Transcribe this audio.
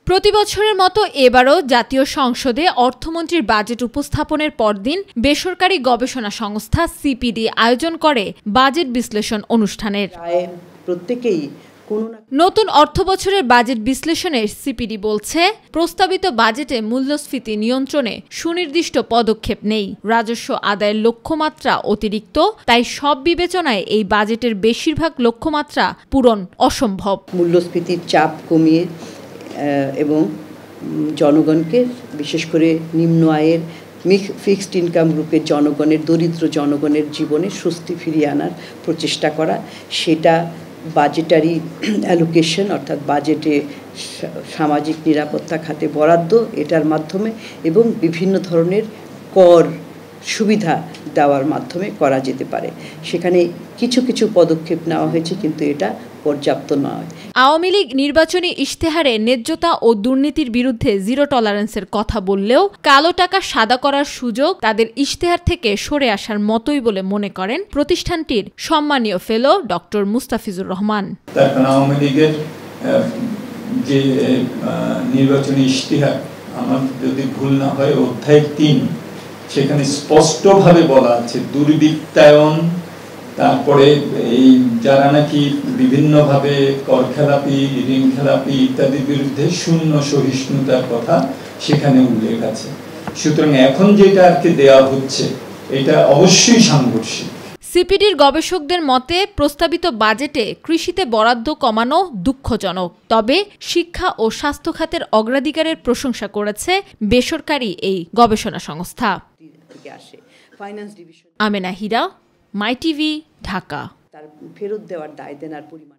প্রতি বছরের মতো এবারও জাতীয় সংসদে অর্থমন্ত্রীর বাজেট উপস্থাপনের পরদিন বেসরকারি গবেষণা সংস্থা সিপিডি আয়োজন করে বাজেট বিশ্লেষণ অনুষ্ঠানের। প্রত্যেকেই নতুন অর্থবছরের বাজেট বিশ্লেষণে সিপিডি বলছে, প্রস্তাবিত বাজেটে মূল্যস্ফীতি নিয়ন্ত্রণে সুনির্দিষ্ট পদক্ষেপ নেই। রাজস্ব আদায়ের লক্ষ্যমাত্রা অতিরিক্ত, তাই সব বিবেচনায় এই বাজেটের বেশিরভাগ লক্ষ্যমাত্রা পূরণ অসম্ভব। মূল্যস্ফীতির চাপ কমিয়ে এবং জনগণকে, বিশেষ করে নিম্ন আয়ের ফিক্সড ইনকাম গ্রুপের জনগণের, দরিদ্র জনগণের জীবনে স্বস্তি ফিরিয়ে আনার প্রচেষ্টা করা, সেটা বাজেটারি অ্যালোকেশন অর্থাৎ বাজেটে সামাজিক নিরাপত্তা খাতে বরাদ্দ, এটার মাধ্যমে এবং বিভিন্ন ধরনের কর সুবিধা দেওয়ার মাধ্যমে করা যেতে পারে। সেখানে কিছু কিছু পদক্ষেপ নেওয়া হয়েছে, কিন্তু এটা পর্যাপ্ত নয়। আওয়ামী লীগ নির্বাচনী ইশতেহারে ন্যায্যতা ও দুর্নীতির বিরুদ্ধে জিরো টলারেন্সের কথা বললেও কালো টাকা সাদা করার সুযোগ তাদের ইশতেহার থেকে সরে আসার মতোই বলে মনে করেন প্রতিষ্ঠানটির সম্মানীয় ফেলো ডক্টর মুস্তাফিজুর রহমান। আওয়ামী লীগের যে নির্বাচনী ইশতেহার, আমার যদি ভুল না হয় অধ্যায় ৩, সেখানে স্পষ্টভাবে বলা আছে দুর্বৃত্তায়ন, তারপরে এই যারা নাকি বিভিন্নভাবে কর খেলাপি, ঋণ খেলাপি ইত্যাদির বিরুদ্ধে শূন্য সহিষ্ণুতার কথা সেখানে উল্লেখ আছে। সুতরাং এখন যেটা আর কি দেওয়া হচ্ছে, এটা অবশ্যই সাংঘর্ষিক। সিপিডির গবেষকদের মতে, প্রস্তাবিত বাজেটে কৃষিতে বরাদ্দ কমানো দুঃখজনক। তবে শিক্ষা ও স্বাস্থ্য খাতের অগ্রাধিকারের প্রশংসা করেছে বেসরকারি এই গবেষণা সংস্থা। আমেনা হীরা, মাই টিভি, ঢাকা। তার ফেরত দেওয়ার দায় দেনার পরিমাণ